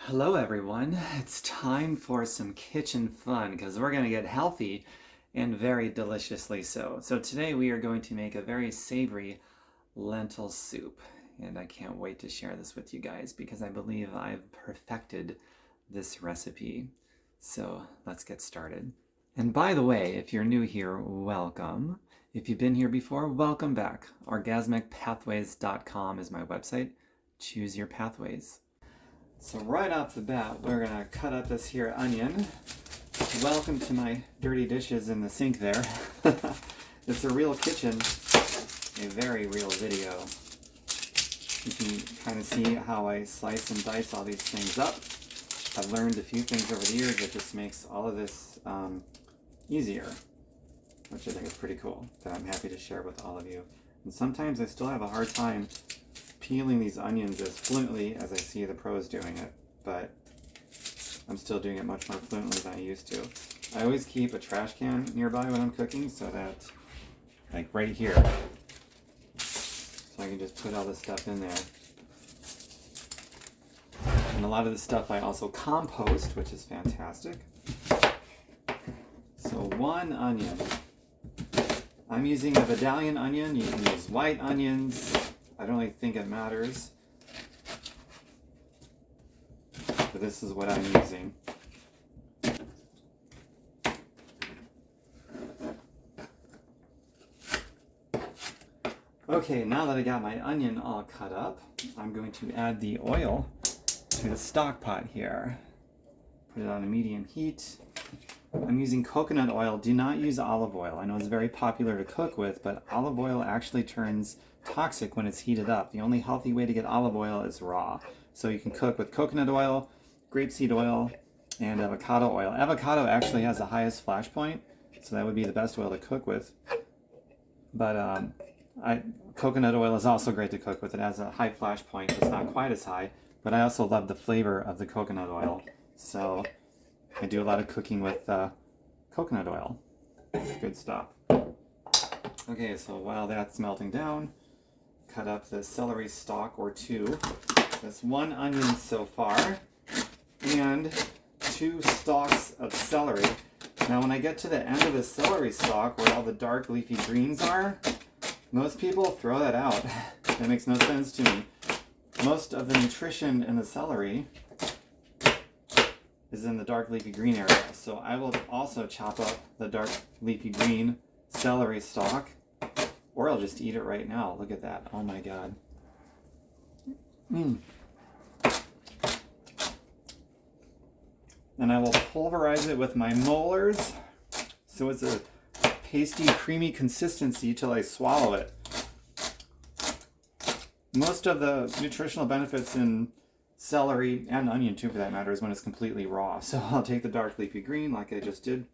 Hello everyone, it's time for some kitchen fun because we're going to get healthy and very deliciously so. So today we are going to make a very savory lentil soup, and I can't wait to share this with you guys because I believe I've perfected this recipe. So let's get started. And by the way, if you're new here, welcome. If you've been here before, welcome back. Orgasmicpathways.com is my website. Choose your pathways. So right off the bat, we're gonna cut up this here onion. Welcome to my dirty dishes in the sink there. It's a real kitchen, a very real video. You can kind of see how I slice and dice all these things up. I've learned a few things over the years that just makes all of this easier, which I think is pretty cool, that I'm happy to share with all of you. And sometimes I still have a hard time peeling these onions as fluently as I see the pros doing it, but I'm still doing it much more fluently than I used to. I always keep a trash can nearby when I'm cooking so that, like right here, so I can just put all this stuff in there. And a lot of the stuff I also compost, which is fantastic. So one onion. I'm using a Vidalian onion. You can use white onions. I don't really think it matters, but this is what I'm using. Okay, now that I got my onion all cut up, I'm going to add the oil to the stock pot here. Put it on a medium heat. I'm using coconut oil. Do not use olive oil. I know it's very popular to cook with, but olive oil actually turns toxic when it's heated up. The only healthy way to get olive oil is raw. So you can cook with coconut oil, grapeseed oil, and avocado oil. Avocado actually has the highest flash point, so that would be the best oil to cook with. But coconut oil is also great to cook with. It has a high flash point. It's not quite as high, but I also love the flavor of the coconut oil. So I do a lot of cooking with coconut oil. It's good stuff. Okay, so while that's melting down, cut up the celery stalk or two. That's one onion so far, and 2 stalks of celery. Now when I get to the end of the celery stalk where all the dark leafy greens are, most people throw that out. That makes no sense to me. Most of the nutrition in the celery is in the dark leafy green area. So I will also chop up the dark leafy green celery stalk, or I'll just eat it right now. Look at that. Oh my God. And I will pulverize it with my molars so it's a pasty, creamy consistency till I swallow it. Most of the nutritional benefits in celery, and onion too for that matter, is when it's completely raw. So I'll take the dark leafy green like I just did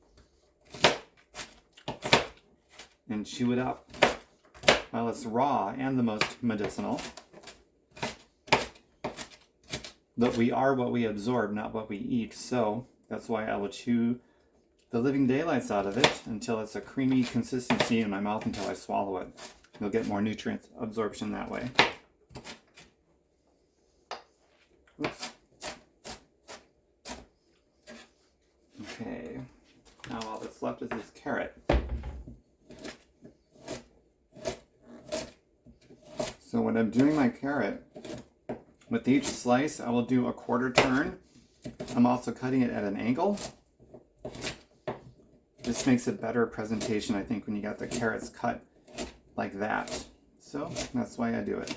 and chew it up while it's raw and the most medicinal. But we are what we absorb, not what we eat. So that's why I will chew the living daylights out of it until it's a creamy consistency in my mouth until I swallow it. You'll get more nutrient absorption that way. Oops. Okay, now all that's left is this carrot. So when I'm doing my carrot, with each slice I will do a quarter turn. I'm also cutting it at an angle. This makes a better presentation, I think, when you got the carrots cut like that. So that's why I do it.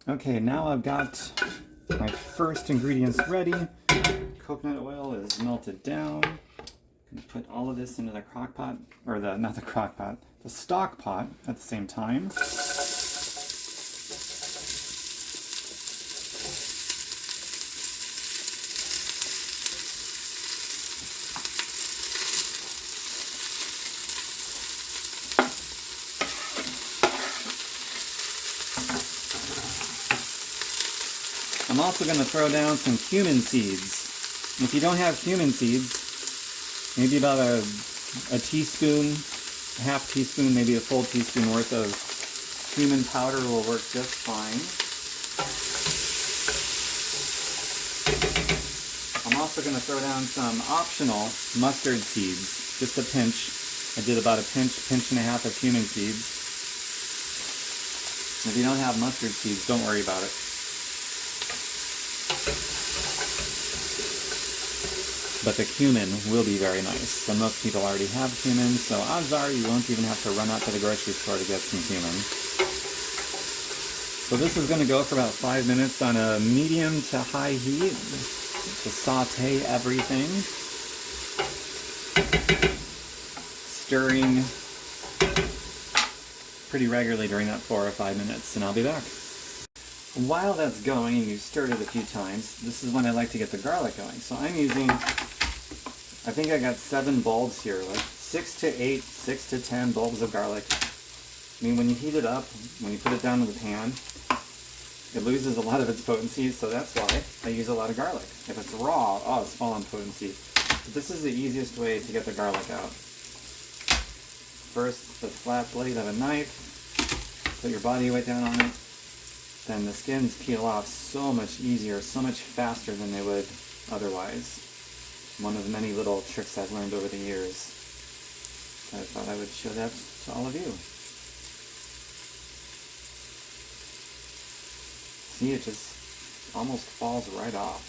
Okay, now I've got my first ingredients ready. Coconut oil is melted down. I'm going to put all of this into the crock pot, or not the crock pot, the stock pot at the same time. I'm also going to throw down some cumin seeds. If you don't have cumin seeds, maybe about a teaspoon, a half teaspoon, maybe a full teaspoon worth of cumin powder will work just fine. also going to throw down some optional mustard seeds, just a pinch. I did about a pinch and a half of cumin seeds. If you don't have mustard seeds, don't worry about it. But the cumin will be very nice. And most people already have cumin, so odds are you won't even have to run out to the grocery store to get some cumin. So this is going to go for about 5 minutes on a medium to high heat to saute everything. Stirring pretty regularly during that 4 or 5 minutes, and I'll be back. While that's going and you've stirred it a few times, this is when I like to get the garlic going. So I'm using, I think I got 7 bulbs here, like 6 to 8, 6 to 10 bulbs of garlic. I mean, when you heat it up, when you put it down in the pan, it loses a lot of its potency, so that's why I use a lot of garlic. If it's raw, oh, it's full on potency. But this is the easiest way to get the garlic out. First, the flat blade of a knife, put your body weight down on it, then the skins peel off so much easier, so much faster than they would otherwise. One of the many little tricks I've learned over the years. So I thought I would show that to all of you. See, it just almost falls right off.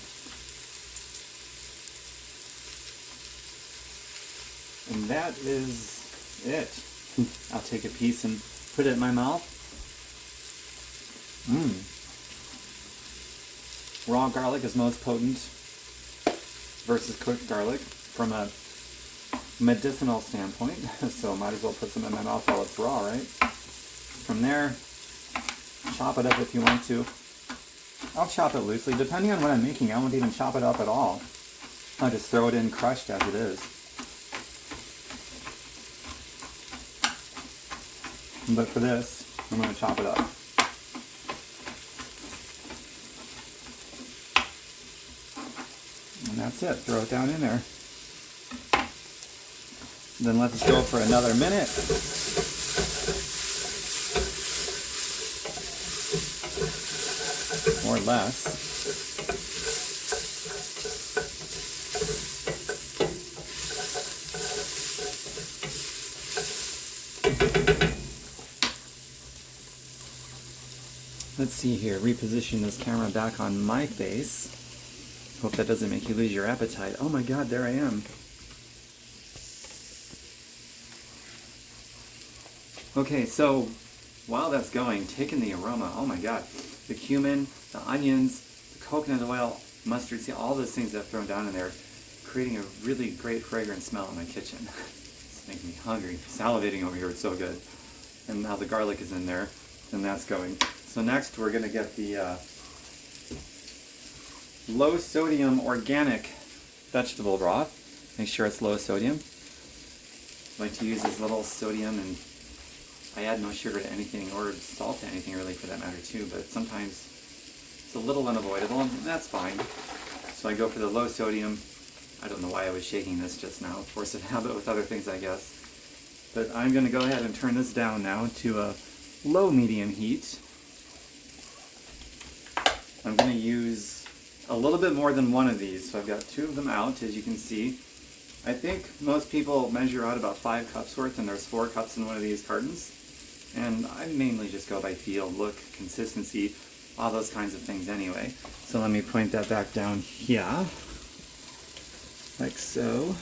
And that is it. I'll take a piece and put it in my mouth. Raw garlic is most potent versus cooked garlic from a medicinal standpoint, so might as well put some in my mouth while it's raw, right? From there, chop it up if you want to. I'll chop it loosely. Depending on what I'm making, I won't even chop it up at all. I'll just throw it in crushed as it is. But for this, I'm going to chop it up. And that's it. Throw it down in there. Then let this go for another minute. Or less. Let's see here, reposition this camera back on my face. Hope that doesn't make you lose your appetite. Oh my god, there I am. Okay, so while that's going, take in the aroma. Oh my god. The cumin, the onions, the coconut oil, mustard seed, all those things that I've thrown down in there, creating a really great fragrant smell in my kitchen. It's making me hungry. Salivating over here, it's so good. And now the garlic is in there, and that's going. So next we're going to get the low sodium organic vegetable broth. Make sure it's low sodium. I like to use as little sodium, and I add no sugar to anything, or salt to anything really for that matter too, but sometimes it's a little unavoidable, and that's fine. So I go for the low sodium. I don't know why I was shaking this just now. Force of habit with other things, I guess. But I'm going to go ahead and turn this down now to a low medium heat. I'm going to use a little bit more than one of these, so I've got 2 of them out, as you can see. I think most people measure out about 5 cups worth, and there's 4 cups in one of these cartons. And I mainly just go by feel, look, consistency, all those kinds of things anyway. So let me point that back down here, like so.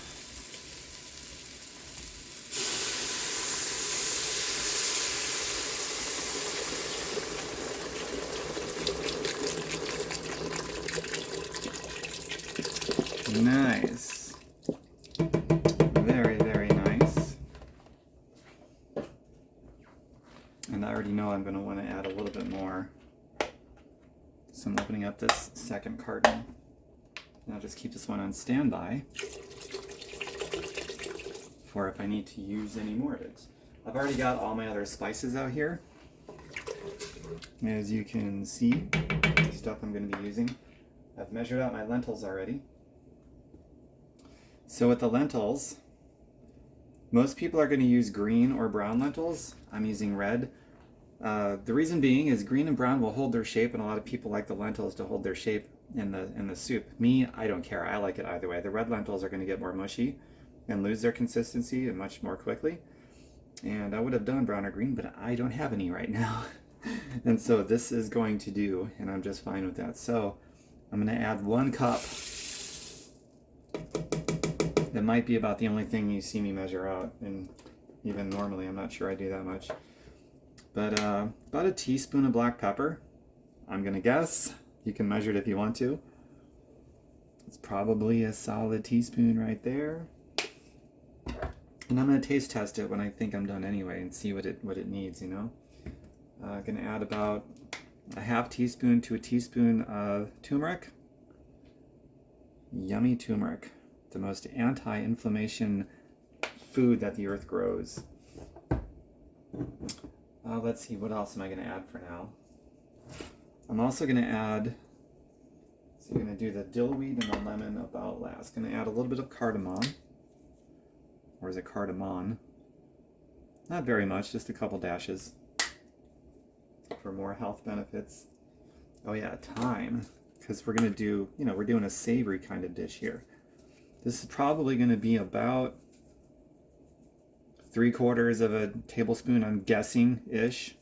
Nice. Very, very nice. And I already know I'm going to want to add a little bit more. So I'm opening up this second carton. And I'll just keep this one on standby for if I need to use any more of it. I've already got all my other spices out here. As you can see, the stuff I'm going to be using. I've measured out my lentils already. So with the lentils, most people are going to use green or brown lentils. I'm using red. The reason being is green and brown will hold their shape, and a lot of people like the lentils to hold their shape in the soup. Me, I don't care. I like it either way. The red lentils are going to get more mushy and lose their consistency and much more quickly. And I would have done brown or green, but I don't have any right now. And so this is going to do, and I'm just fine with that. So I'm going to add 1 cup. That might be about the only thing you see me measure out, and even normally I'm not sure I do that much. But about a teaspoon of black pepper, I'm going to guess. You can measure it if you want to. It's probably a solid teaspoon right there. And I'm going to taste test it when I think I'm done anyway and see what it needs, you know. I'm going to add about a half teaspoon to a teaspoon of turmeric. Yummy turmeric, the most anti-inflammation food that the earth grows. Let's see, what else am I going to add for now? I'm also going to add, so I'm going to do the dillweed and the lemon about last. Going to add a little bit of cardamom. Or is it cardamom? Not very much, just a couple dashes for more health benefits. Oh yeah, thyme, because we're going to do, you know, we're doing a savory kind of dish here. This is probably going to be about 3/4 of a tablespoon, I'm guessing, ish.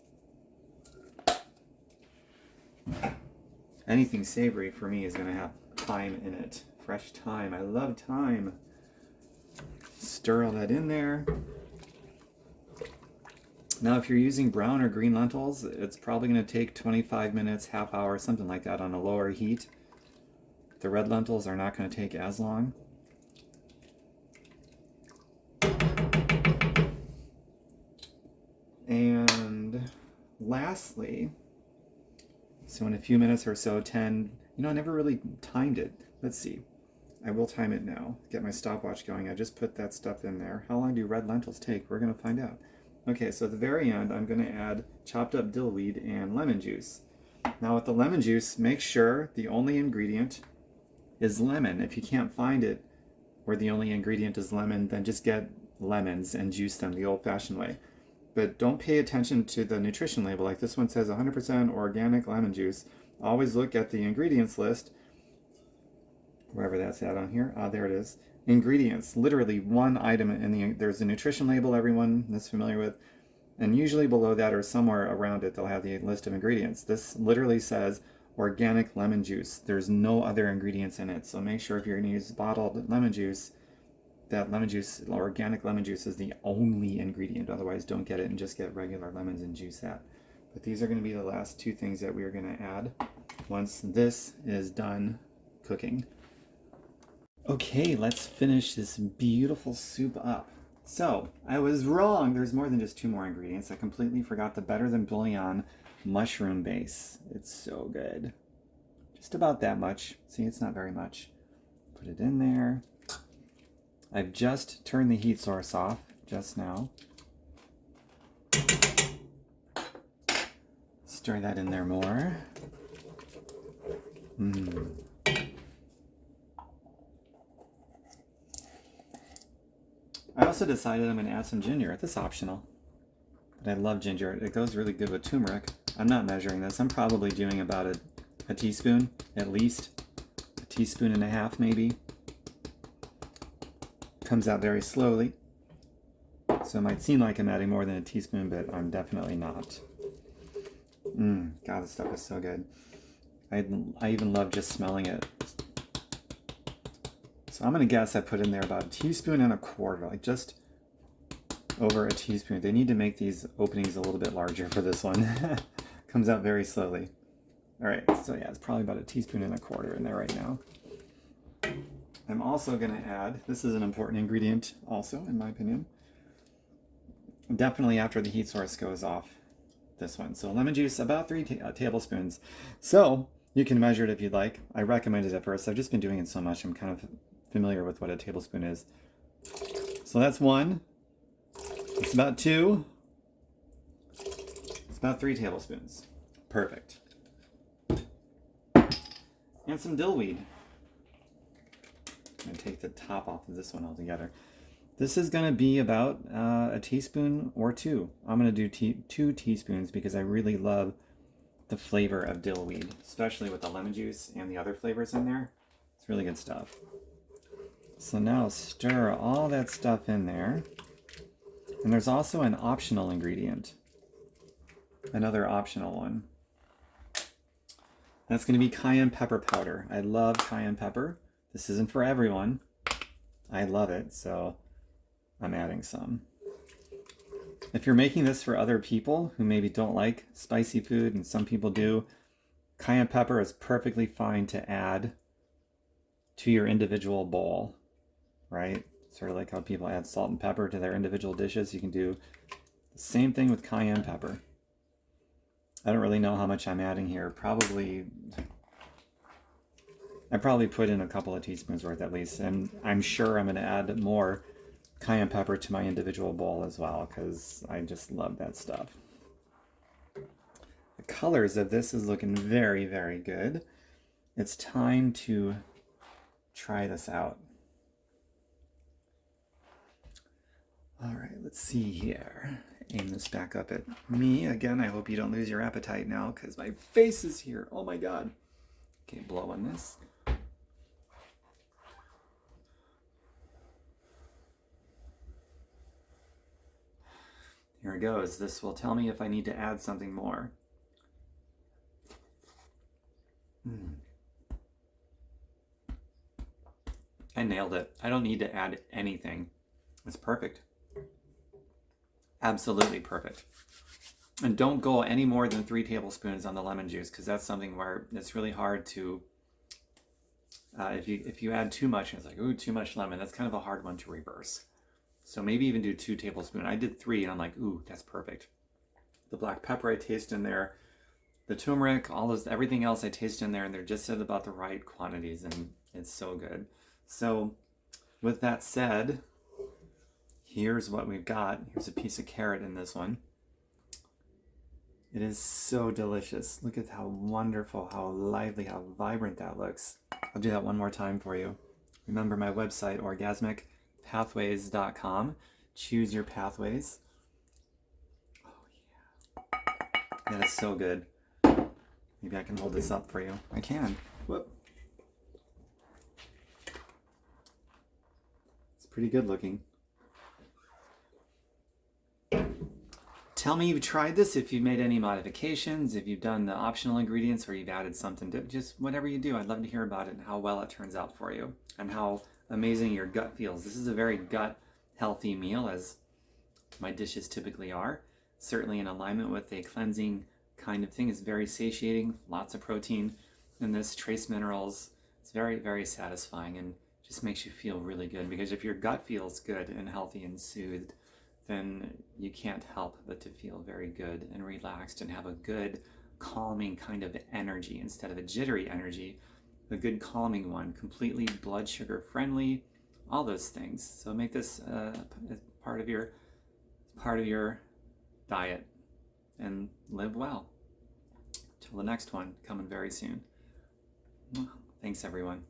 Anything savory for me is going to have thyme in it. Fresh thyme. I love thyme. Stir all that in there. Now, if you're using brown or green lentils, it's probably going to take 25 minutes, half hour, something like that on a lower heat. The red lentils are not going to take as long. And lastly, so in a few minutes or so, 10, you know, I never really timed it. Let's see. I will time it now. Get my stopwatch going. I just put that stuff in there. How long do red lentils take? We're going to find out. Okay, so at the very end, I'm going to add chopped up dillweed and lemon juice. Now with the lemon juice, make sure the only ingredient is lemon. If you can't find it where the only ingredient is lemon, then just get lemons and juice them the old-fashioned way. But don't pay attention to the nutrition label. Like this one says 100% organic lemon juice. Always look at the ingredients list, wherever that's at on here. There it is. Ingredients, literally one item there's a nutrition label everyone is familiar with, and usually below that or somewhere around it they'll have the list of ingredients. This literally says organic lemon juice. There's no other ingredients in it, so make sure if you're going to use bottled lemon juice, that lemon juice, organic lemon juice, is the only ingredient. Otherwise don't get it and just get regular lemons and juice that. But these are going to be the last 2 things that we are going to add once this is done cooking. Okay, let's finish this beautiful soup up. So, I was wrong. There's more than just 2 more ingredients. I completely forgot the Better Than Bouillon mushroom base. It's so good. Just about that much. See, it's not very much. Put it in there. I've just turned the heat source off just now. Stir that in there more. I also decided I'm going to add some ginger. This is optional, but I love ginger. It goes really good with turmeric. I'm not measuring this. I'm probably doing about a teaspoon, at least. A teaspoon and a half, maybe. Comes out very slowly. So it might seem like I'm adding more than a teaspoon, but I'm definitely not. God, this stuff is so good. I even love just smelling it. So I'm going to guess I put in there about a teaspoon and a quarter, like just over a teaspoon. They need to make these openings a little bit larger for this one. Comes out very slowly. All right, so yeah, it's probably about a teaspoon and a quarter in there right now. I'm also going to add, this is an important ingredient also, in my opinion, definitely after the heat source goes off, this one. So lemon juice, about 3 tablespoons. So you can measure it if you'd like. I recommended it at first. I've just been doing it so much, I'm kind of familiar with what a tablespoon is. So that's 1. It's about 2. It's about 3 tablespoons. Perfect. And some dillweed. I'm going to take the top off of this one altogether. This is going to be about a teaspoon or two. I'm going to do 2 teaspoons because I really love the flavor of dill weed, especially with the lemon juice and the other flavors in there. It's really good stuff. So now stir all that stuff in there. And there's also an optional ingredient, another optional one. That's going to be cayenne pepper powder. I love cayenne pepper. This isn't for everyone. I love it, so I'm adding some. If you're making this for other people who maybe don't like spicy food, and some people do, cayenne pepper is perfectly fine to add to your individual bowl, right? Sort of like how people add salt and pepper to their individual dishes. You can do the same thing with cayenne pepper. I don't really know how much I'm adding here. I probably put in a couple of teaspoons worth at least, and I'm sure I'm going to add more cayenne pepper to my individual bowl as well, because I just love that stuff. The colors of this is looking very, very good. It's time to try this out. All right, let's see here. Aim this back up at me. Again, I hope you don't lose your appetite now because my face is here. Oh my God. Okay, blow on this. Here it goes. This will tell me if I need to add something more. I nailed it. I don't need to add anything. It's perfect. Absolutely perfect. And don't go any more than 3 tablespoons on the lemon juice, because that's something where it's really hard to, if you add too much, and it's like, ooh, too much lemon, that's kind of a hard one to reverse. So maybe even do 2 tablespoons. I did 3 and I'm like, ooh, that's perfect. The black pepper I taste in there, the turmeric, all those, everything else I taste in there, and they're just at about the right quantities, and it's so good. So with that said, here's what we've got. Here's a piece of carrot in this one. It is so delicious. Look at how wonderful, how lively, how vibrant that looks. I'll do that one more time for you. Remember my website, orgasmicpathways.com. Choose your pathways. Oh yeah. That is so good. Maybe I can hold this up for you. I can. Whoop. It's pretty good looking. Tell me you've tried this, if you've made any modifications, if you've done the optional ingredients or you've added something to just whatever you do. I'd love to hear about it and how well it turns out for you and how amazing your gut feels. This is a very gut healthy meal, as my dishes typically are. Certainly in alignment with a cleansing kind of thing. It's very satiating, lots of protein in this, trace minerals. It's very, very satisfying and just makes you feel really good, because if your gut feels good and healthy and soothed, then you can't help but to feel very good and relaxed and have a good calming kind of energy instead of a jittery energy, a good calming one, completely blood sugar friendly, all those things. So make this part of your diet and live well. Till the next one, coming very soon. Thanks everyone.